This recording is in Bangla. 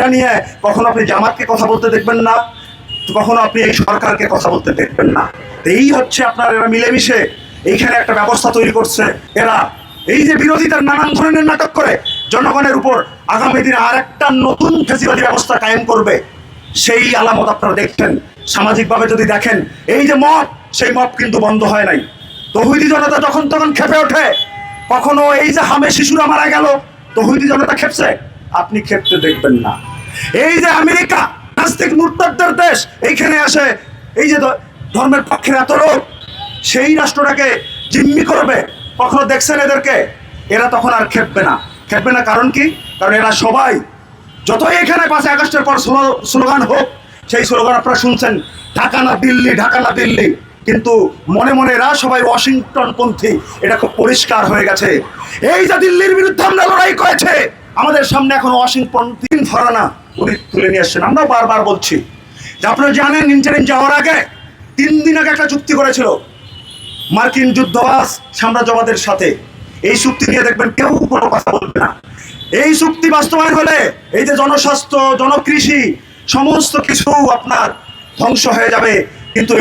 এটা নিয়ে কখনো আপনি জামাতকে কথা বলতে দেখবেন না, কখনো আপনি এই সরকারকে কথা বলতে দেখবেন না। এই হচ্ছে আপনার এরা মিলেমিশে এইখানে একটা ব্যবস্থা তৈরি করছে। এরা এই যে বিরোধিতার নানান ধরনের নাটক করে জনগণের উপর আগামী দিনে আর একটা নতুন ফ্যাসিবাদী ব্যবস্থা কায়েম করবে, সেই আলামত আপনারা দেখছেন। সামাজিকভাবে যদি দেখেন, এই যে মব, সেই মব কিন্তু বন্ধ হয় নাই। তৌহিদি জনতা যখন তখন খেপে ওঠে। কখনো এই যে হামে শিশুরা মারা গেল, তৌহিদি জনতা খেপছে? আপনি খেপতে দেখবেন না। এই যে আমেরিকা নাস্তিক মুরতাদদের দেশ, এইখানে আসে এই যে ধর্মের পক্ষের এত লোক, সেই রাষ্ট্রটাকে জিম্মি করবে, কখনো দেখছেন এদেরকে? এরা তখন আর খেপবে না। খেপবে না কারণ কি? কারণ এরা সবাই, যতই এখানে 5 আগস্টের পর স্লোগান হোক, সেই স্লোগান আপনারা শুনছেন, ঢাকা না দিল্লি, ঢাকা না দিল্লি, কিন্তু মনে মনে এরা সবাই ওয়াশিংটনপন্থী। এটা খুব পরিষ্কার হয়ে গেছে। এই যে দিল্লির বিরুদ্ধে আমরা লড়াই করেছে, আমাদের সামনে এখন ওয়াশিংটনপন্থী ফরানা উনি তুলে নিয়ে আসছেন। আমরা বারবার বলছি যে আপনারা জানেন, ইন্টারিম যাওয়ার আগে 3 দিন আগে একটা চুক্তি করেছিল মার্কিন যুদ্ধবাজ সাম্রাজ্যবাদের সাথে। এই চুক্তি নিয়ে দেখবেন কেউ কোনো কথা বলবে না। এই চুক্তি বাস্তবায়ন হলে এই যে জনস্বাস্থ্য, জনকৃষি, সমস্ত কিছু আপনার ধ্বংস হয়ে যাবে। কিন্তু